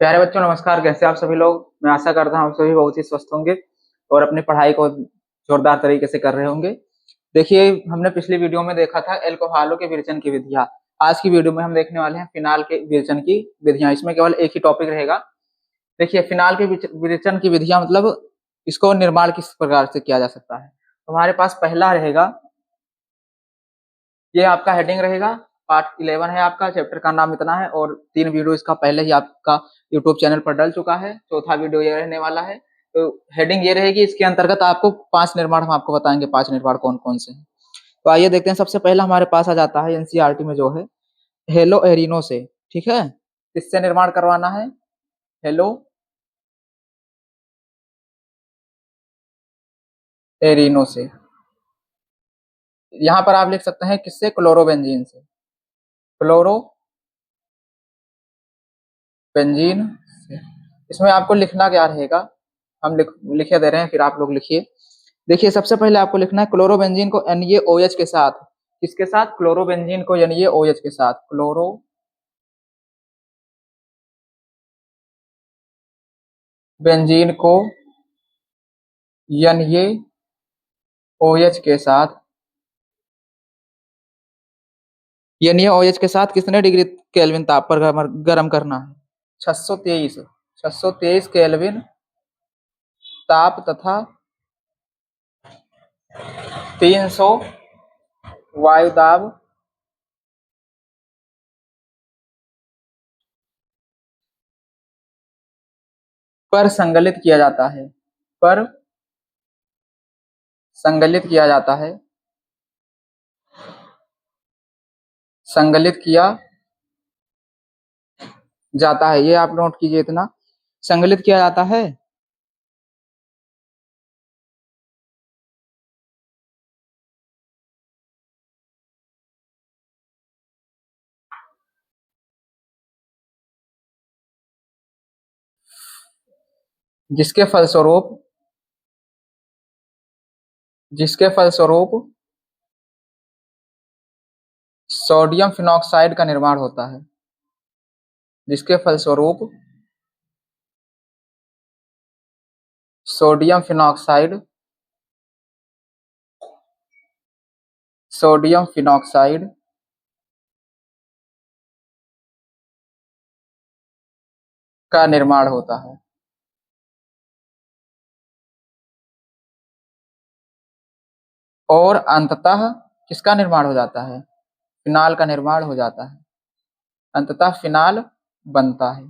प्यारे बच्चों नमस्कार। कैसे आप सभी लोग। मैं आशा करता हूँ आप सभी बहुत ही स्वस्थ होंगे और अपनी पढ़ाई को जोरदार तरीके से कर रहे होंगे। देखिए, हमने पिछली वीडियो में देखा था एल्कोहलों के विरेचन की विधियां। आज की वीडियो में हम देखने वाले हैं फिनाल के विरेचन की विधियां। इसमें केवल एक ही टॉपिक रहेगा। देखिए, फिनाल के विरेचन की विधियां मतलब इसको निर्माण किस प्रकार से किया जा सकता है। तो हमारे पास पहला रहेगा, ये आपका हेडिंग रहेगा। पार्ट 11 है आपका, चैप्टर का नाम इतना है और 3 वीडियो इसका पहले ही आपका यूट्यूब चैनल पर डल चुका है। चौथा वीडियो ये रहने वाला है। तो हेडिंग ये रहेगी, इसके अंतर्गत आपको 5 निर्माण हम आपको बताएंगे। 5 निर्माण कौन कौन से हैं तो आइए देखते हैं। सबसे पहला हमारे पास आ जाता है एनसीईआरटी में जो है हेलो एरिनो से। ठीक है, इससे निर्माण करवाना है हेलो एरिनो से। यहाँ पर आप लिख सकते हैं किससे, क्लोरोबेंजीन से। क्लोरोबेंजीन से। इसमें आपको लिखना क्या रहेगा, हम लिखे दे रहे हैं, फिर आप लोग लिखिए। देखिए, सबसे पहले आपको लिखना है क्लोरोबेंजीन को NaOH के साथ। किसके साथ? क्लोरोबेंजीन को NaOH के साथ। क्लोरोबेंजीन को NaOH के साथ। NaOH के साथ कितने डिग्री केल्विन ताप पर गर्म करना है? 623। 623 केल्विन ताप तथा 300 वायु दाब पर संगलित किया जाता है। पर संगलित किया जाता है। संगलित किया जाता है, ये आप नोट कीजिए इतना। संगलित किया जाता है जिसके फलस्वरूप जिसके फलस्वरूप सोडियम फिनॉक्साइड का निर्माण होता है। जिसके फलस्वरूप सोडियम फिनॉक्साइड सोडियम फिनॉक्साइड का निर्माण होता है। और अंततः किसका निर्माण हो जाता है? फिनाल का निर्माण हो जाता है। अंततः फिनाल बनता है।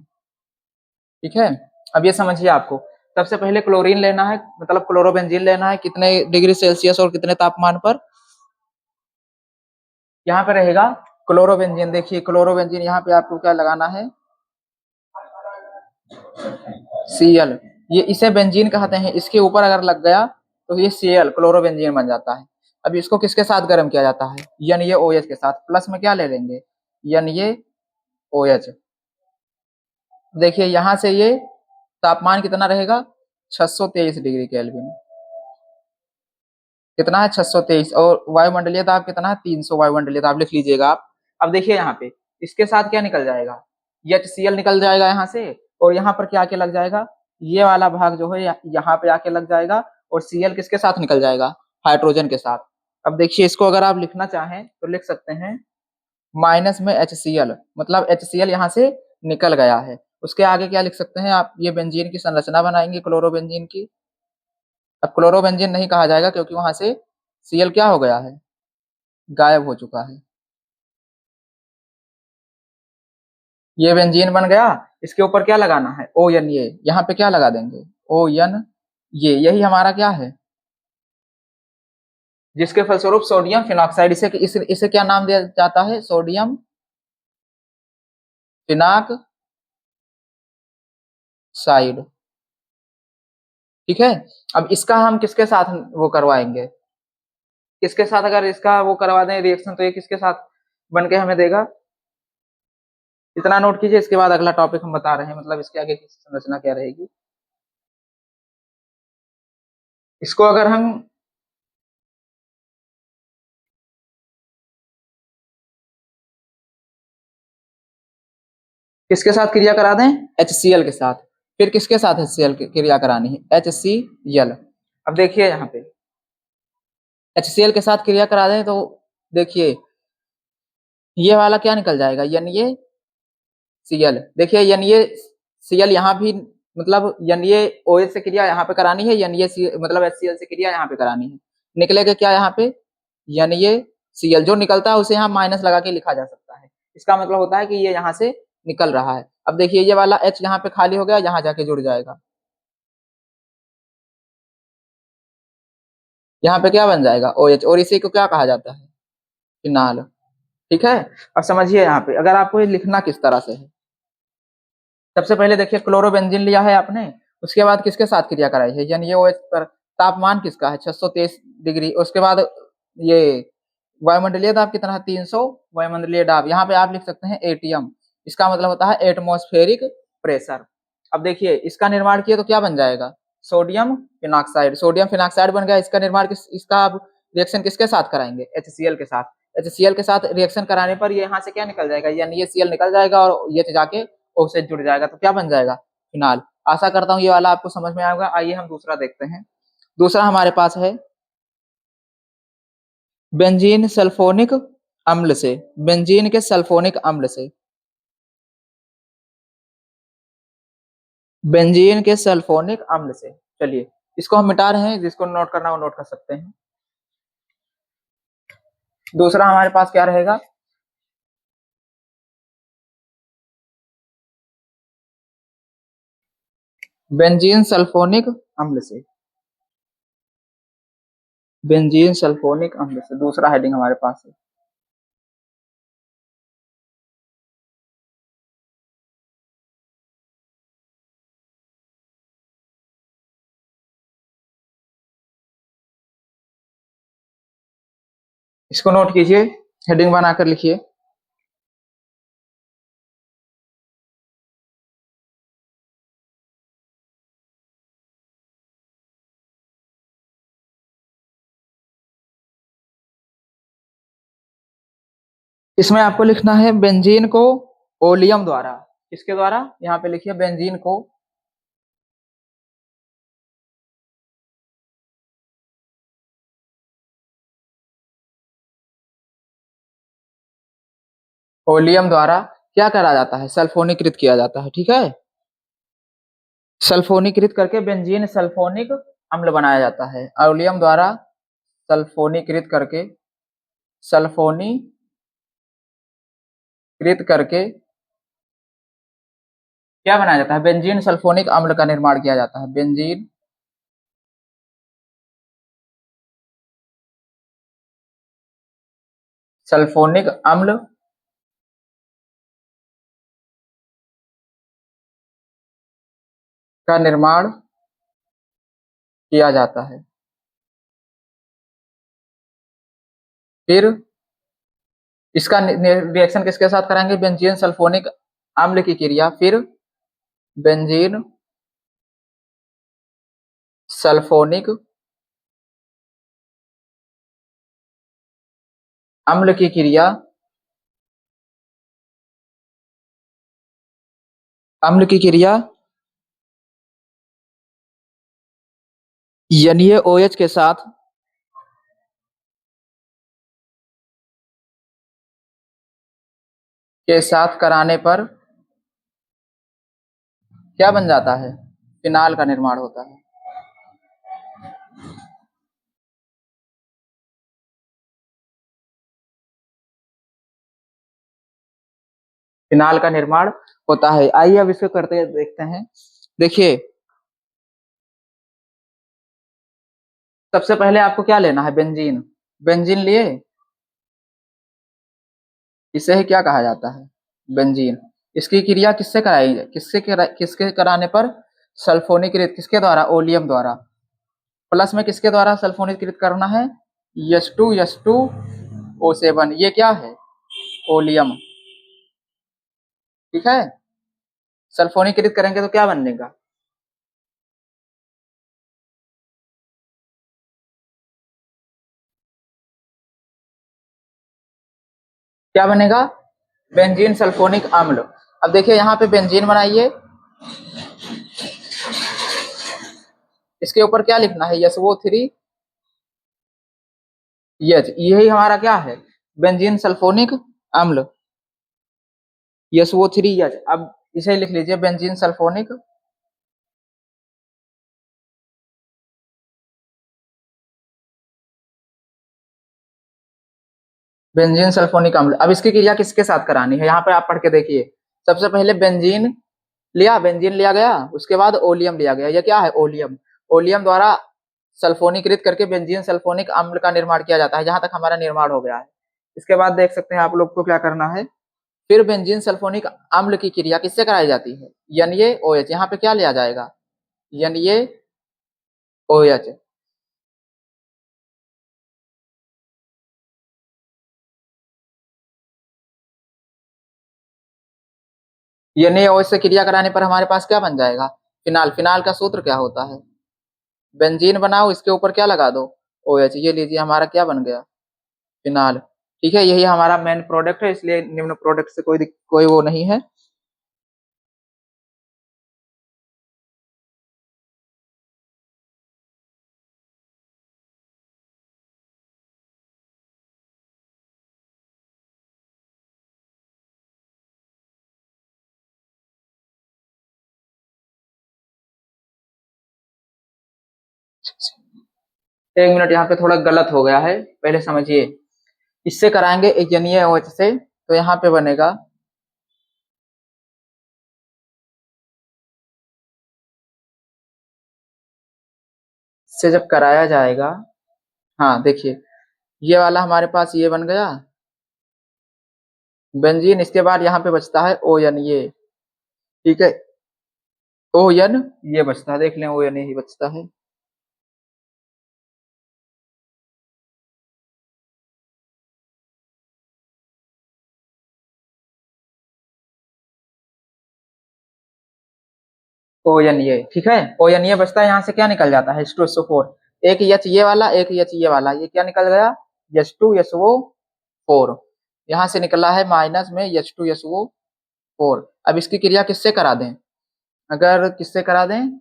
ठीक है, अब ये समझिए, आपको सबसे पहले क्लोरीन लेना है, मतलब क्लोरोबेंजीन लेना है। कितने डिग्री सेल्सियस और कितने तापमान पर? यहाँ पे रहेगा क्लोरोबेंजीन। देखिए, क्लोरोबेंजीन यहाँ पे आपको क्या लगाना है? Cl। ये इसे बेंजीन कहते हैं। इसके ऊपर अगर लग गया तो ये Cl क्लोरोबेंजीन बन जाता है। अब इसको किसके साथ गर्म किया जाता है? NaOH के साथ। प्लस में क्या ले लेंगे? NaOH। देखिए, यहां से ये तापमान कितना रहेगा? 623 डिग्री केल्विन। कितना है? 623। और वायुमंडलीय दाब कितना है? 300 वायुमंडलीय दाब लिख लीजिएगा आप। अब देखिए, यहाँ पे इसके साथ क्या निकल जाएगा? HCl निकल जाएगा यहाँ से। और यहाँ पर क्या आके लग जाएगा? ये वाला भाग जो है यहाँ पे आके लग जाएगा। और Cl किसके साथ निकल जाएगा? हाइड्रोजन के साथ। अब देखिए, इसको अगर आप लिखना चाहें तो लिख सकते हैं माइनस में HCl, मतलब HCl यहाँ से निकल गया है। उसके आगे क्या लिख सकते हैं आप? ये बेंजीन की संरचना बनाएंगे, क्लोरोबेंजीन की। अब क्लोरोबेंजीन नहीं कहा जाएगा क्योंकि वहां से Cl क्या हो गया है? गायब हो चुका है। ये बेंजीन बन गया। इसके ऊपर क्या लगाना है? ONA। यहाँ पे क्या लगा देंगे? ON। यही हमारा क्या है? जिसके फलस्वरूप सोडियम फिनॉक्साइड। इसे क्या नाम दिया जाता है? Sodium phenoxide. ठीक है, अब इसका हम किसके साथ वो करवाएंगे? किसके साथ अगर इसका वो करवा दें रिएक्शन, तो ये किसके साथ बन के हमें देगा? इतना नोट कीजिए। इसके बाद अगला टॉपिक हम बता रहे हैं, मतलब इसके आगे की संरचना क्या रहेगी। इसको अगर हम किसके साथ क्रिया करा दें? HCl के साथ। फिर किसके साथ HCl की क्रिया करानी है? HCl। अब देखिए यहाँ पे HCl के साथ क्रिया करा दें तो देखिए ये वाला क्या निकल जाएगा? NaCl। देखिए NaCl यहाँ भी मतलब NaOH से क्रिया यहाँ पे करानी है, मतलब HCl से क्रिया यहाँ पे करानी है। निकलेगा क्या यहाँ पे? NaCl। जो निकलता है उसे यहाँ माइनस लगा के लिखा जा सकता है। इसका मतलब होता है कि ये यहाँ से निकल रहा है। अब देखिए ये वाला H यहाँ पे खाली हो गया, यहाँ जाके जुड़ जाएगा। यहाँ पे क्या बन जाएगा? OH। और इसी को क्या कहा जाता है? फिनाल। ठीक है। अब समझिए यहाँ पे अगर आपको ये लिखना किस तरह से है। सबसे पहले देखिए क्लोरोबेंजीन लिया है आपने, उसके बाद किसके साथ क्रिया कराई है? NaOH पर तापमान किसका है? 623 डिग्री। उसके बाद ये वायुमंडलीय दाब कितना है? 300 वायुमंडलीय दाब। यहाँ पे आप लिख सकते हैं ATM। इसका मतलब होता है एटमॉस्फेरिक प्रेशर। अब देखिए इसका निर्माण किया तो क्या बन जाएगा? Sodium phenoxide. सोडियम फिनॉक्साइड बन गया। इसका निर्माण इसका आप रिएक्शन किसके साथ कराएंगे? HCl के साथ। HCl के साथ रिएक्शन कराने पर ये यहाँ से क्या निकल जाएगा? NaCl निकल जाएगा और ये जाके O से जुड़ जाएगा तो क्या बन जाएगा? फिनाल। आशा करता हूँ ये वाला आपको समझ में आएगा। आइए हम दूसरा देखते हैं। दूसरा हमारे पास है बेंजीन सल्फोनिक अम्ल से। बेंजीन के सल्फोनिक अम्ल से। बेंजीन के सल्फोनिक अम्ल से। चलिए इसको हम मिटा रहे हैं, जिसको नोट करना वो नोट कर सकते हैं। दूसरा हमारे पास क्या रहेगा? बेंजीन सल्फोनिक अम्ल से। बेंजीन सल्फोनिक अम्ल से दूसरा हेडिंग हमारे पास है। इसको नोट कीजिए, हेडिंग बनाकर लिखिए। इसमें आपको लिखना है बेंजीन को ओलियम द्वारा। किसके द्वारा? यहाँ पे लिखिए बेंजीन को ओलियम द्वारा क्या करा जाता है? सल्फोनीकृत किया जाता है। ठीक है। सल्फोनीकृत करके बेंजीन सल्फोनिक अम्ल बनाया जाता है। ओलियम द्वारा सल्फोनीकृत करके सल्फोनीकृत करके क्या बनाया जाता है? बेंजीन सल्फोनिक अम्ल का निर्माण किया जाता है। बेंजीन सल्फोनिक अम्ल का निर्माण किया जाता है। फिर इसका रिएक्शन किसके साथ कराएंगे? बेंजीन सल्फोनिक अम्ल की क्रिया। फिर बेंजीन सल्फोनिक अम्ल की क्रिया अम्ल की क्रिया NaOH के साथ कराने पर क्या बन जाता है? फिनाल का निर्माण होता है। फिनाल का निर्माण होता है। आइए अब इसको करते देखते हैं। देखिए सबसे पहले आपको क्या लेना है? बेंजीन। बेंजीन लिए, इसे ही क्या कहा जाता है? बेंजीन। इसकी क्रिया किससे कराई? किसके कराने पर? सल्फोनीकृत। किसके द्वारा? ओलियम द्वारा। प्लस में किसके द्वारा सल्फोनीकृत करना है? H2O7। ये क्या है? ओलियम। ठीक है। सल्फोनीकृत करेंगे तो क्या बनेगा? क्या बनेगा? बेंजीन सल्फोनिक अम्ल। अब देखिए यहाँ पे बेंजीन बनाइए, इसके ऊपर क्या लिखना है, SO3 एच, यही हमारा क्या है, बेंजीन सल्फोनिक अम्ल, SO3 एच। अब इसे लिख लीजिए बेंजीन सल्फोनिक बेंजीन सल्फोनिक अम्ल। अब इसकी क्रिया किसके साथ करानी है, यहाँ पे आप पढ़ के देखिए। सबसे पहले बेंजीन लिया गया, उसके बाद ओलियम लिया गया। ये क्या है, ओलियम। ओलियम द्वारा सल्फोनीकृत करके बेंजीन सल्फोनिक अम्ल का निर्माण किया जाता है। जहां तक हमारा निर्माण हो गया है, इसके बाद देख सकते हैं आप लोग को क्या करना है। फिर बेंजीन सल्फोनिक अम्ल की क्रिया किससे कराई जाती है, NaOH। यहाँ पे क्या लिया जाएगा, NaOH। NaOH से क्रिया कराने पर हमारे पास क्या बन जाएगा, फिनाल। फिनाल का सूत्र क्या होता है, बेंजीन बनाओ, इसके ऊपर क्या लगा दो, OH। ये लीजिए हमारा क्या बन गया, फिनाल। ठीक है, यही हमारा मेन प्रोडक्ट है, इसलिए निम्न प्रोडक्ट से कोई वो नहीं है। एक मिनट, यहाँ पे थोड़ा गलत हो गया है, पहले समझिए। इससे कराएंगे एक NaOH से, तो यहाँ पे बनेगा, से जब कराया जाएगा, हाँ देखिए, ये वाला हमारे पास ये बन गया बेंजीन। इसके बाद यहाँ पे बचता है ON, ये ठीक है, ON ये बचता है, देख लें ON ही बचता है। ON ये ठीक है, ON ये बचता है। यहाँ से क्या निकल जाता है, H2SO4। एक H ये वाला, एक H ये वाला, ये क्या निकल गया, H2SO4। यहाँ से निकला है माइनस में H2SO4। अब इसकी क्रिया किससे करा दें, अगर किससे करा दें,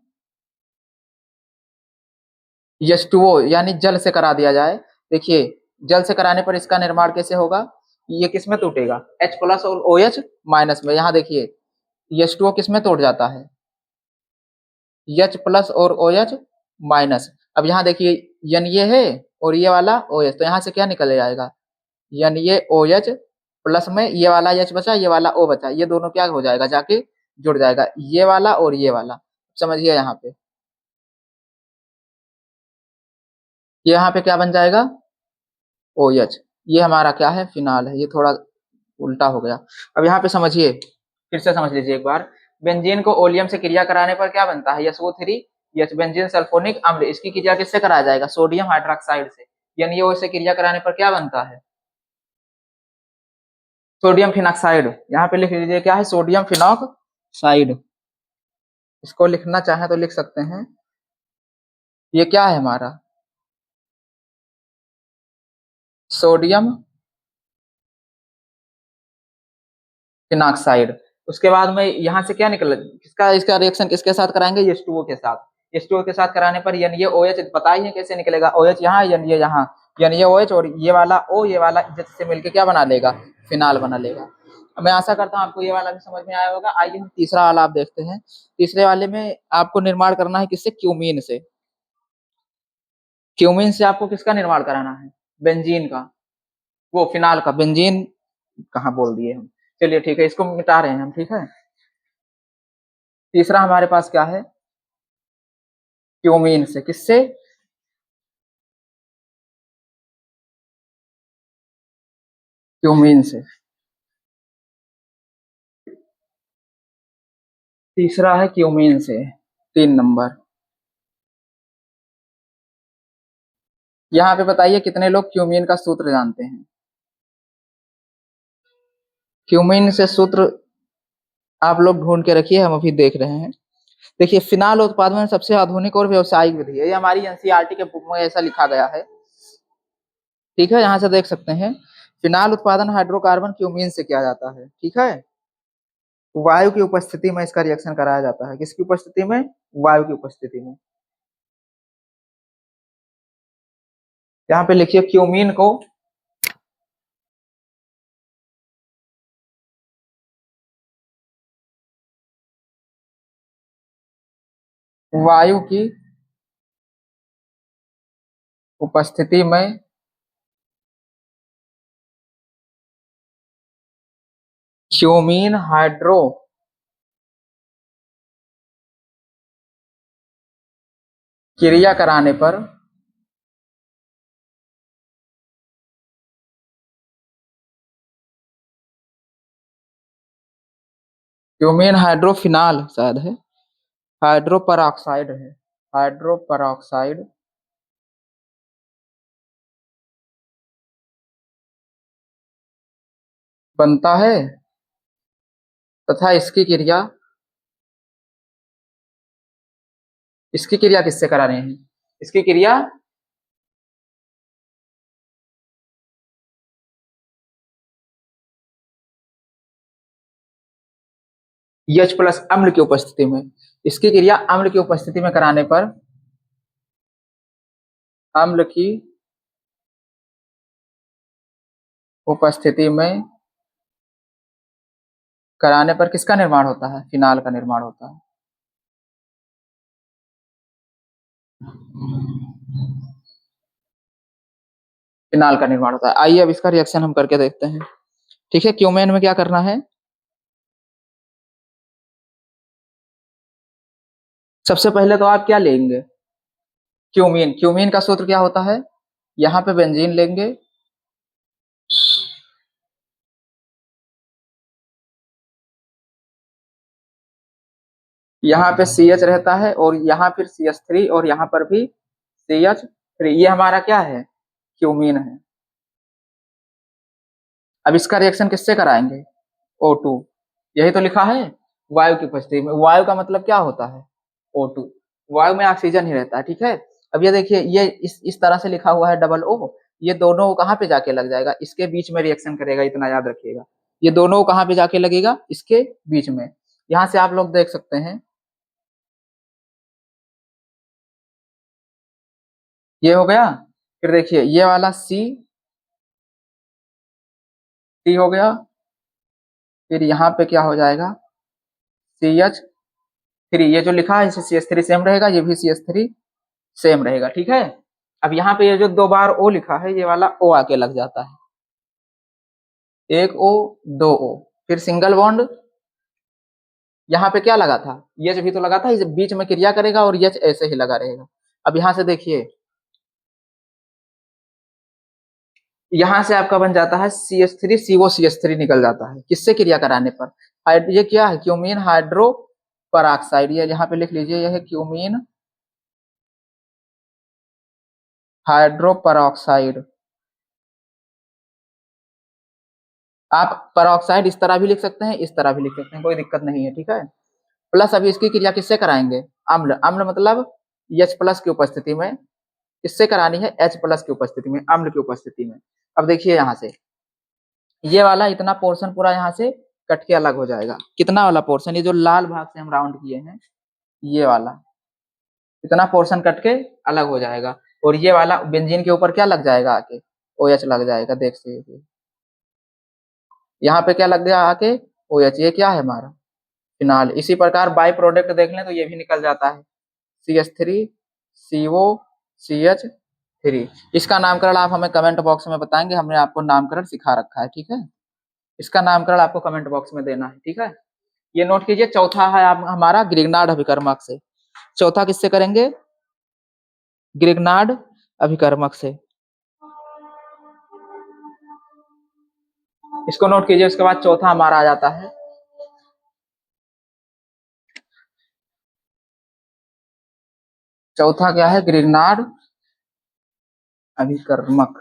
H2O यानी जल से करा दिया जाए। देखिए, जल से कराने पर इसका निर्माण कैसे होगा, ये किस में टूटेगा, H प्लस और OH माइनस में। यहाँ देखिए, H2O किस में टूट जाता है, H प्लस और OH माइनस। अब यहाँ देखिए, Na ये है और ये वाला OH, तो यहाँ से क्या निकल जाएगा, NaOH प्लस में ये वाला H बचा, ये वाला O बचा, ये दोनों क्या हो जाएगा, जाके जुड़ जाएगा, ये वाला और ये वाला। समझिए यहाँ पे, ये यहाँ पे क्या बन जाएगा, OH। ये हमारा क्या है, फिनाल है। ये थोड़ा उल्टा हो गया। अब यहाँ पे समझिए, फिर से समझ लीजिए एक बार। बेंजीन को ओलियम से क्रिया कराने पर क्या बनता है, SO3 एच, बेंजीन सल्फोनिक अम्ल। इसकी क्रिया किससे कराया जाएगा, सोडियम हाइड्रोक्साइड से। NaOH से क्रिया कराने पर क्या बनता है, सोडियम फिनॉक्साइड। यहाँ पे लिख लीजिए क्या है, सोडियम फिनॉक्साइड। इसको लिखना चाहे तो लिख सकते हैं। ये क्या है हमारा, सोडियम फिनॉक्साइड। उसके बाद में यहाँ से क्या निकल, किसका, इसका रिएक्शन किसके साथ कराएंगे, H2O के साथ। H2O के साथ कराने पर NaOH पता ही है कैसे निकलेगा, OH यहाँ, Na यहाँ, NaOH और ये वाला O, ये वाला H से मिलके क्या बना लेगा, फिनाल बना लेगा। मैं आशा करता हूँ आपको ये वाला भी समझ में आया होगा। आइए हम तीसरा वाला आप देखते हैं। तीसरे वाले में आपको निर्माण करना है किससे, क्यूमीन से। क्यूमीन से आपको किसका निर्माण कराना है, बेंजीन का, वो फिनाल का। बेंजीन कहाँ बोल दिए हम, चलिए ठीक है, इसको मिटा रहे हैं हम, ठीक है। तीसरा हमारे पास क्या है, क्यूमीन से, किससे, क्यूमीन से। तीसरा है क्यूमीन से, 3 नंबर। यहाँ पे बताइए कितने लोग क्यूमीन का सूत्र जानते हैं। क्यूमीन से सूत्र आप लोग ढूंढ के रखिए, हम अभी देख रहे हैं। देखिए, फिनाल उत्पादन में सबसे आधुनिक और व्यावसायिक विधि है, ये हमारी एनसीईआरटी के बुक में ऐसा लिखा गया है। ठीक है, यहाँ से देख सकते हैं, फिनाल उत्पादन हाइड्रोकार्बन क्यूमीन से किया जाता है। ठीक है, वायु की उपस्थिति में इसका रिएक्शन कराया जाता है। किसकी उपस्थिति में? वायु की उपस्थिति में। यहाँ पे लिखिए क्यूमीन को वायु की उपस्थिति में क्यूमीन हाइड्रो क्रिया कराने पर क्यूमीन हाइड्रोफिनाल शायद है, हाइड्रो परऑक्साइड है, हाइड्रो परऑक्साइड बनता है तथा इसकी क्रिया किससे करा रहे हैं? इसकी क्रिया H प्लस अम्ल की उपस्थिति में, इसकी क्रिया अम्ल की उपस्थिति में कराने पर अम्ल की उपस्थिति में कराने पर किसका निर्माण होता है? फिनाल का निर्माण होता है। फिनाल का निर्माण होता है। आइए अब इसका रिएक्शन हम करके देखते हैं। ठीक है, क्यूमेन में क्या करना है? सबसे पहले तो आप क्या लेंगे? क्यूमीन। क्यूमीन का सूत्र क्या होता है? यहाँ पे बेंजीन लेंगे, यहाँ पे CH रहता है और यहाँ फिर CH3 और यहाँ पर भी CH3। ये हमारा क्या है? क्यूमीन है। अब इसका रिएक्शन किससे कराएंगे? O2। यही तो लिखा है, वायु की उपस्थिति में। वायु का मतलब क्या होता है? O2। वायु में ऑक्सीजन ही रहता है। ठीक है, अब ये देखिए, ये इस तरह से लिखा हुआ है डबल O। ये दोनों कहाँ पे जाके लग जाएगा? इसके बीच में रिएक्शन करेगा, इतना याद रखिएगा। ये दोनों कहाँ पे जाके लगेगा? इसके बीच में। यहाँ से आप लोग देख सकते हैं, ये हो गया। फिर देखिए ये वाला C हो गया। फिर यहाँ पे क्या हो जाएगा? CH3। ये जो लिखा है इसे CH3 सेम रहेगा, ये भी CH3 सेम रहेगा। ठीक है, अब यहाँ पे ये जो 2 बार O लिखा है, ये वाला O आके लग जाता है। एक O, 2 O। फिर सिंगल बॉन्ड, यहाँ पे क्या लगा था? H भी तो लगा था, इस बीच में क्रिया करेगा और H ऐसे ही लगा रहेगा। अब यहाँ से देखिए, यहाँ से आपका बन जाता है CH3 COCH3 निकल जाता है। किससे क्रिया कराने पर? ये क्या है? Cumene hydro peroxide. ये यहाँ पे लिख लीजिए, यह है क्यूमीन हाइड्रो परऑक्साइड। आप परऑक्साइड इस तरह भी लिख सकते हैं, इस तरह भी लिख सकते हैं, कोई दिक्कत नहीं है। ठीक है, प्लस अभी इसकी क्रिया किससे कराएंगे? अम्ल। अम्ल मतलब H प्लस की उपस्थिति में। किससे करानी है? H प्लस की उपस्थिति में, अम्ल की उपस्थिति में। अब देखिए यहाँ से ये वाला इतना पोर्शन पूरा यहाँ से कट के अलग हो जाएगा। कितना वाला पोर्शन? ये जो लाल भाग से हम राउंड किए हैं, ये वाला इतना पोर्शन कट के अलग हो जाएगा। और ये वाला बेंजीन के ऊपर क्या लग जाएगा? आके OH लग जाएगा। देख सकते, यहाँ पे क्या लग गया आके? OH। ये क्या है हमारा? फिनाल। इसी प्रकार बाई प्रोडक्ट देख लें तो ये भी निकल जाता है, CH3 COCH3। इसका नामकरण आप हमें कमेंट बॉक्स में बताएंगे, हमने आपको नामकरण सिखा रखा है। ठीक है, इसका नामकरण आपको कमेंट बॉक्स में देना है। ठीक है, ये नोट कीजिए। चौथा है आप हमारा ग्रिग्नार्ड अभिकर्मक से। चौथा किससे करेंगे? ग्रिग्नार्ड अभिकर्मक से। इसको नोट कीजिए। उसके बाद चौथा हमारा आ जाता है, चौथा क्या है? ग्रिग्नार्ड अभिकर्मक।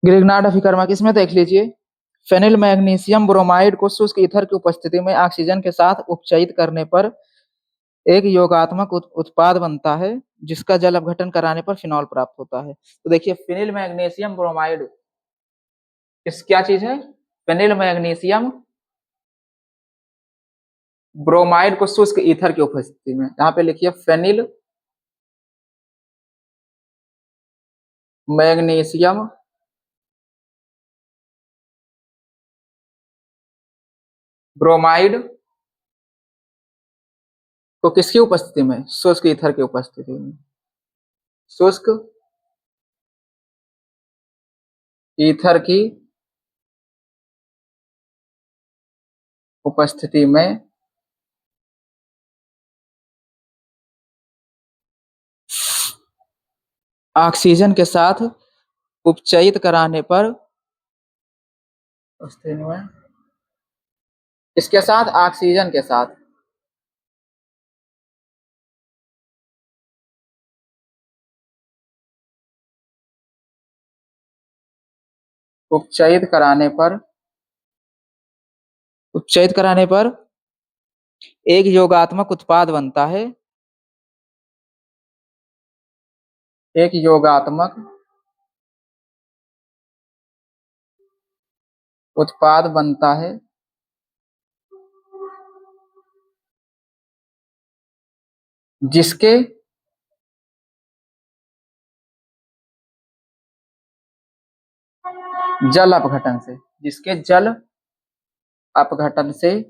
ग्रिग्नार्ड अभिकर्मा किसमें देख लीजिए, फेनिल मैग्नीशियम ब्रोमाइड को शुष्क ईथर की उपस्थिति में ऑक्सीजन के साथ उपचयित करने पर एक योगात्मक उत्पाद बनता है जिसका जल अपघटन कराने पर फिनॉल प्राप्त होता है। तो देखिए फेनिल मैग्नीशियम ब्रोमाइड किस क्या चीज है, फेनिल मैग्नीशियम ब्रोमाइड को शुष्क ईथर की उपस्थिति में, यहाँ पे लिखिए फेनिल मैग्नीशियम ब्रोमाइड को किसकी उपस्थिति में, शुष्क ईथर की उपस्थिति में, शुष्क ईथर की उपस्थिति में ऑक्सीजन के साथ उपचयित कराने पर, इसके साथ ऑक्सीजन के साथ उपचयित कराने पर एक योगात्मक उत्पाद बनता है, एक योगात्मक उत्पाद बनता है जिसके जल अपघटन से, जिसके जल अपघटन से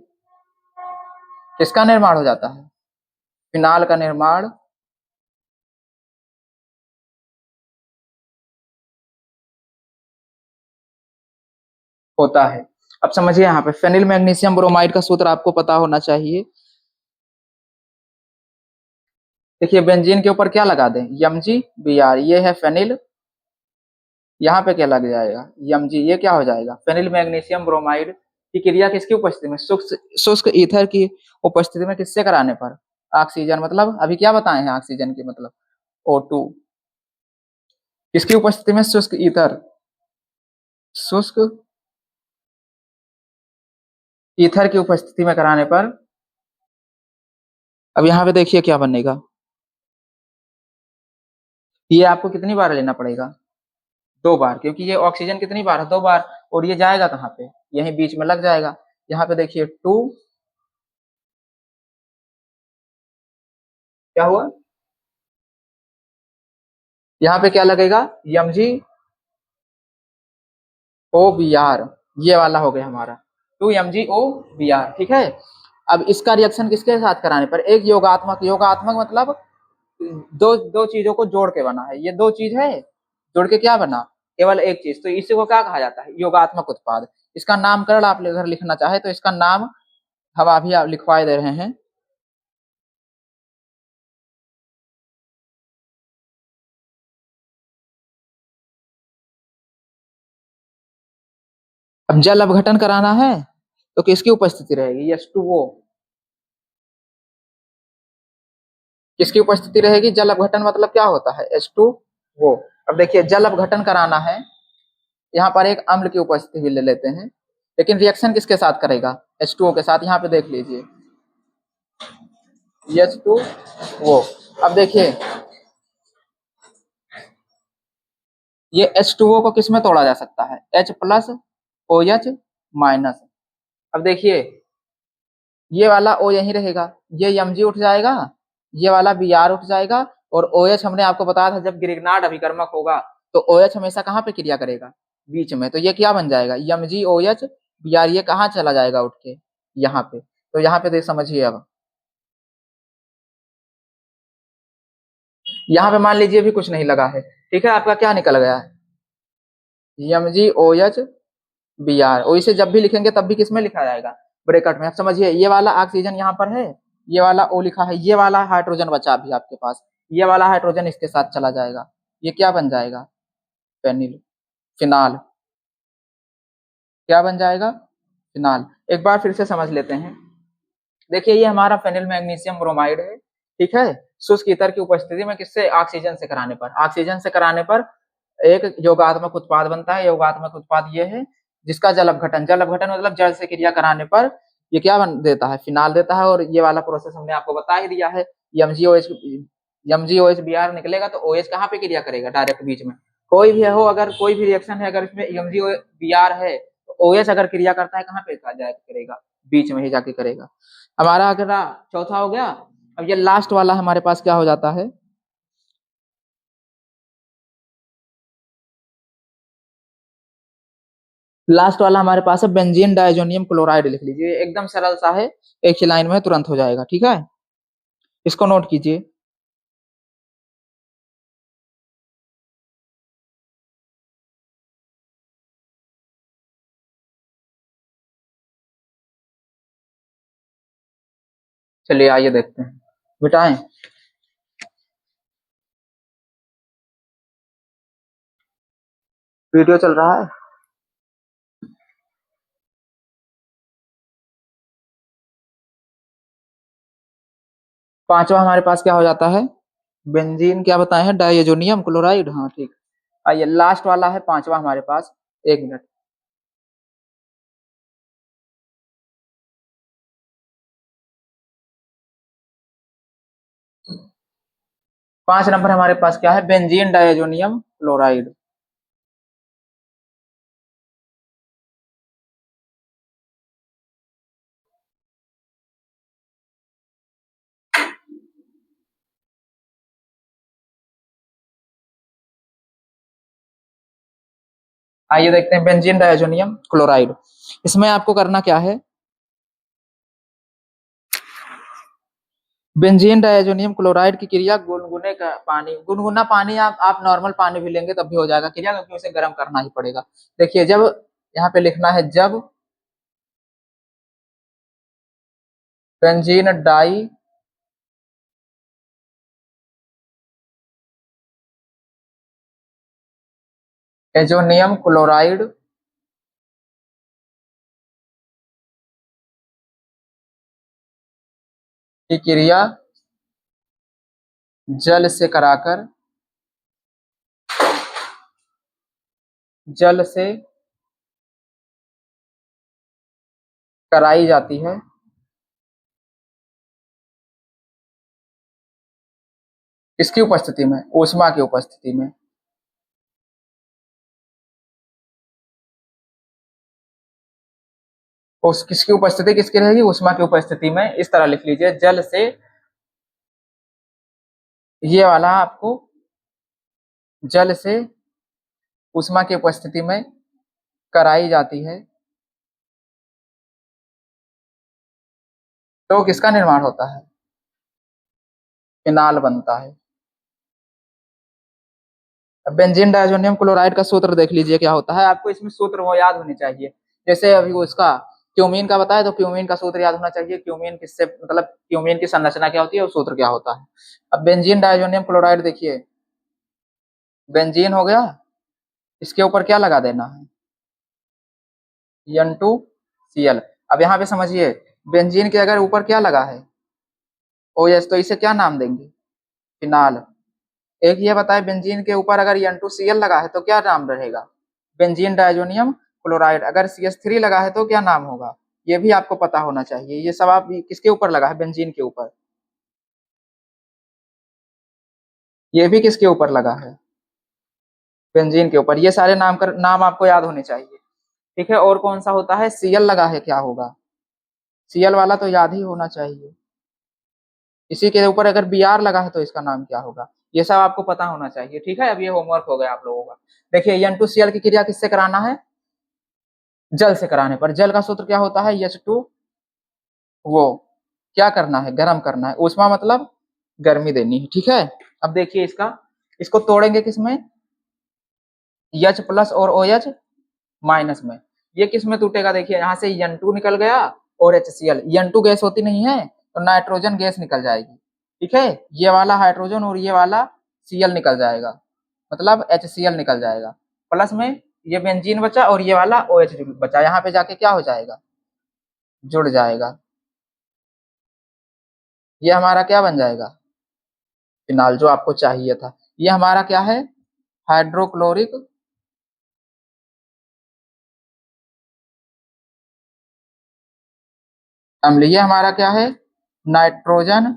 किसका निर्माण हो जाता है, फिनाल का निर्माण होता है। अब समझिए यहाँ पे फेनिल मैग्नीशियम ब्रोमाइड का सूत्र आपको पता होना चाहिए। देखिए बेंजीन के ऊपर क्या लगा दें, MgBr, ये है फेनिल, यहाँ पे क्या लग जाएगा, Mg, ये क्या हो जाएगा, फेनिल मैग्नीशियम ब्रोमाइड की क्रिया किसकी उपस्थिति में, शुष्क ईथर की उपस्थिति में, किससे कराने पर, ऑक्सीजन, मतलब अभी क्या बताए हैं ऑक्सीजन की मतलब O2, किसकी उपस्थिति में, शुष्क ईथर, शुष्क ईथर की उपस्थिति में कराने पर। अब यहाँ पे देखिए क्या बनेगा, ये आपको कितनी बार लेना पड़ेगा, 2 बार, क्योंकि ये ऑक्सीजन कितनी बार है, 2 बार, और ये जाएगा कहाँ पे, यहीं बीच में लग जाएगा। यहाँ पे देखिए 2, क्या हुआ, यहाँ पे क्या लगेगा, MgOBr, ये वाला हो गया हमारा 2MgOBr, ठीक है। अब इसका रिएक्शन किसके साथ कराने पर, एक योगात्मक, योगात्मक मतलब दो दो चीजों को जोड़ के बना है, ये 2 चीज है जोड़ के क्या बना, केवल एक चीज, तो इसी को क्या कहा जाता है, योगात्मक उत्पाद। इसका नामकरण आप अगर लिखना चाहे तो इसका नाम हम अभी आप लिखवा दे रहे हैं, अब जल अपघटन कराना है तो किसकी उपस्थिति रहेगी, H2O, किसकी उपस्थिति रहेगी, जल अपघटन मतलब क्या होता है, H2O। अब देखिए जल अपघटन कराना है, यहाँ पर एक अम्ल की उपस्थिति ले लेते हैं, लेकिन रिएक्शन किसके साथ करेगा, H2O के साथ। यहाँ पे देख लीजिए H2O। अब देखिए ये H2O को किस में तोड़ा जा सकता है, H+OH-। अब देखिए ये वाला O यहीं रहेगा, ये Mg उठ जाएगा, ये वाला Br उठ जाएगा, और OH हमने आपको बताया था जब ग्रिग्नार्ड अभिकर्मक होगा तो OH हमेशा कहाँ पे क्रिया करेगा, बीच में, तो ये क्या बन जाएगा, MgOH-Br, ये कहाँ चला जाएगा उठ के, यहाँ पे। तो यहाँ पे देख समझिए, अब यहाँ पे मान लीजिए भी कुछ नहीं लगा है, ठीक है, आपका क्या निकल गया है, MgOH-Br, और इसे जब भी लिखेंगे तब भी किसमें लिखा जाएगा, ब्रैकेट में। आप समझिए ये वाला ऑक्सीजन यहाँ पर है, ये वाला O लिखा है, ये वाला हाइड्रोजन बचा अभी आपके पास, ये वाला हाइड्रोजन इसके साथ चला जाएगा, ये क्या बन जाएगा, फेनिल, फिनाल, क्या बन जाएगा, फिनाल। एक बार फिर से समझ लेते हैं, देखिए ये हमारा फेनिल मैग्नीशियम ब्रोमाइड है, ठीक है, शुष्क ईथर की उपस्थिति में किससे, ऑक्सीजन से कराने पर, ऑक्सीजन से कराने पर एक योगात्मक उत्पाद बनता है। योगात्मक उत्पाद ये है जिसका जल अपघटन, जल अपघटन मतलब जल से क्रिया कराने पर ये क्या बन देता है, फिनाल देता है। और ये वाला प्रोसेस हमने आपको बता ही दिया है। एमजीओएच, एमजीओएच बी आर निकलेगा तो ओएच कहाँ पे क्रिया करेगा, डायरेक्ट बीच में। कोई भी हो, अगर कोई भी रिएक्शन है, अगर इसमें एमजीओ बी आर है तो ओएच अगर क्रिया करता है कहाँ पे जाके करेगा, बीच में ही जाके करेगा। हमारा अगला चौथा हो गया। अब ये लास्ट वाला हमारे पास क्या हो जाता है, लास्ट वाला हमारे पास है बेंजीन डायजोनियम क्लोराइड। लिख लीजिए, एकदम सरल सा है, एक ही लाइन में तुरंत हो जाएगा। ठीक है, इसको नोट कीजिए। चलिए आइए देखते हैं, मिटाएं। वीडियो चल रहा है। पांचवा हमारे पास क्या हो जाता है, बेंजीन क्या बताए हैं, डायजोनियम क्लोराइड। हाँ ठीक। आइए लास्ट वाला है पांचवा हमारे पास। एक मिनट, 5 नंबर हमारे पास क्या है, बेंजीन डायजोनियम क्लोराइड। 'आइए देखते हैं बेंजीन डायजोनियम क्लोराइड। इसमें आपको करना क्या है, बेंजीन डायजोनियम क्लोराइड की क्रिया गुनगुने का पानी, गुनगुना पानी आप नॉर्मल पानी भी लेंगे तब भी हो जाएगा क्रिया, क्योंकि उसे गर्म करना ही पड़ेगा। देखिए जब, यहाँ पे लिखना है जब बेंजीन डाई एजोनियम क्लोराइड की क्रिया जल से कराकर, जल से कराई जाती है, इसकी उपस्थिति में, ऊष्मा की उपस्थिति में। उस किसकी उपस्थिति किसकी रहेगी, ऊष्मा की उपस्थिति में। इस तरह लिख लीजिए, जल से, ये वाला आपको, जल से ऊष्मा की उपस्थिति में कराई जाती है तो किसका निर्माण होता है, फिनाल बनता है। अब बेंजीन डायजोनियम क्लोराइड का सूत्र देख लीजिए क्या होता है। आपको इसमें सूत्र वो याद होने चाहिए। जैसे अभी उसका क्यूमीन का बताया तो क्यूमीन का सूत्र याद होना चाहिए। क्यूमीन किससे, मतलब क्यूमीन की संरचना क्या होती है और सूत्र क्या होता है। अब बेंजीन डायजोनियम क्लोराइड देखिए, बेंजीन हो गया, इसके ऊपर क्या लगा देना है, N2Cl। अब यहाँ पे समझिए, बेंजीन के अगर ऊपर क्या लगा है, OH, तो इसे क्या नाम देंगे, फिनाल। एक ये बताए, बेंजीन के ऊपर अगर N2Cl लगा है तो क्या नाम रहेगा, बेंजीन डायजोनियम क्लोराइड। अगर CH3 लगा है तो क्या नाम होगा, ये भी आपको पता होना चाहिए। ये सब आप किसके ऊपर लगा है, बेंजीन के ऊपर। ये भी किसके ऊपर लगा है, बेंजीन के ऊपर। ये सारे नाम आपको याद होने चाहिए। ठीक है, और कौन सा होता है, Cl लगा है, क्या होगा, Cl वाला तो याद ही होना चाहिए। इसी के ऊपर अगर Br लगा है तो इसका नाम क्या होगा, ये सब आपको पता होना चाहिए। ठीक है, अब ये होमवर्क हो गया आप लोगों का। देखिए N2Cl की क्रिया किससे कराना है, जल से कराने पर। जल का सूत्र क्या होता है, H2, वो क्या करना है, गर्म करना है। ऊष्मा मतलब गर्मी देनी है। ठीक है, अब देखिए इसका, इसको तोड़ेंगे किसमें, H प्लस और OH माइनस में। ये किस में टूटेगा, देखिए यहाँ से N2 निकल गया और HCl। N2 गैस होती नहीं है तो नाइट्रोजन गैस निकल जाएगी। ठीक है, ये वाला हाइड्रोजन और ये वाला Cl निकल जाएगा, मतलब HCl निकल जाएगा। प्लस में ये बेंजीन बचा और ये वाला OH बचा, यहाँ पे जाके क्या हो जाएगा, जुड़ जाएगा। ये हमारा क्या बन जाएगा, फिनाल, जो आपको चाहिए था। ये हमारा क्या है, हाइड्रोक्लोरिक अम्ल, ये हमारा क्या है, नाइट्रोजन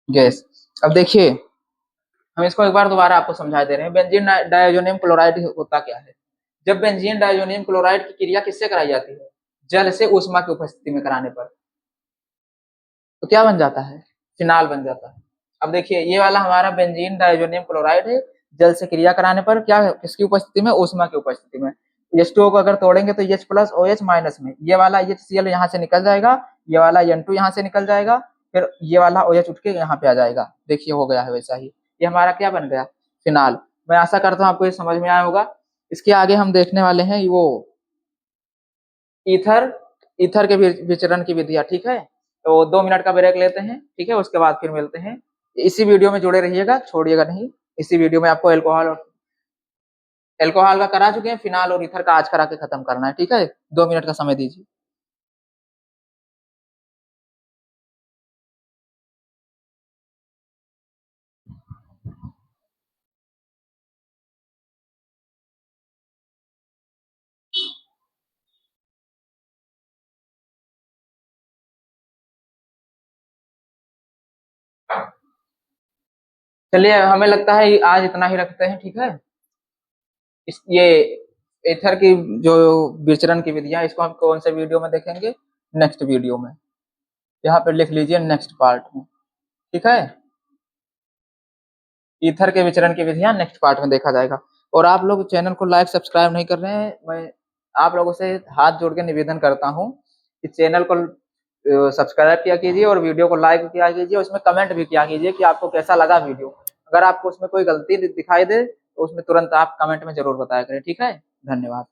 गैस। अब देखिए हम इसको एक बार दोबारा आपको समझा दे रहे हैं। बेंजीन डाइअजोनियम क्लोराइड होता क्या है? जब बेंजीन डाइअजोनियम क्लोराइड की क्रिया किससे कराई जाती है? जल से ऊष्मा की उपस्थिति में कराने पर तो क्या बन जाता है? फिनाल बन जाता है। अब देखिए ये वाला हमारा बेंजीन डाइअजोनियम क्लोराइड है, जल से क्रिया कराने पर क्या है, किसकी उपस्थिति में? ऊष्मा की उपस्थिति में। H2O को अगर तोड़ेंगे तो H प्लस OH माइनस में, ये वाला HCl यहाँ से निकल जाएगा, ये वाला N2 यहाँ से निकल जाएगा, फिर ये वाला OH उठ के यहाँ पे आ जाएगा। देखिए हो गया है वैसा ही, ये हमारा क्या बन गया? फिनाल। मैं आशा करता हूँ आपको ये समझ में आया होगा। इसके आगे हम देखने वाले हैं वो ईथर, ईथर के विचरण की विधियां, ठीक है। तो 2 मिनट का ब्रेक लेते हैं, ठीक है, उसके बाद फिर मिलते हैं। इसी वीडियो में जुड़े रहिएगा, छोड़िएगा नहीं। इसी वीडियो में आपको एल्कोहल का करा चुके हैं, फिनाल और ईथर का आज करा के खत्म करना है, ठीक है। 2 मिनट का समय दीजिए। चलिए हमें लगता है आज इतना ही रखते हैं, ठीक है। ये ईथर की जो विचरण की विधियां, इसको हम कौन से वीडियो में देखेंगे? नेक्स्ट वीडियो में। यहाँ पे लिख लीजिए नेक्स्ट पार्ट में, ठीक है। ईथर के विचरण की विधियां नेक्स्ट पार्ट में देखा जाएगा। और आप लोग चैनल को लाइक सब्सक्राइब नहीं कर रहे हैं, मैं आप लोगों से हाथ जोड़ के निवेदन करता हूं कि चैनल को सब्सक्राइब किया कीजिए और वीडियो को लाइक किया कीजिए, उसमें कमेंट भी किया कीजिए कि आपको कैसा लगा वीडियो। अगर आपको उसमें कोई गलती दिखाई दे तो उसमें तुरंत आप कमेंट में जरूर बताया करें, ठीक है। धन्यवाद।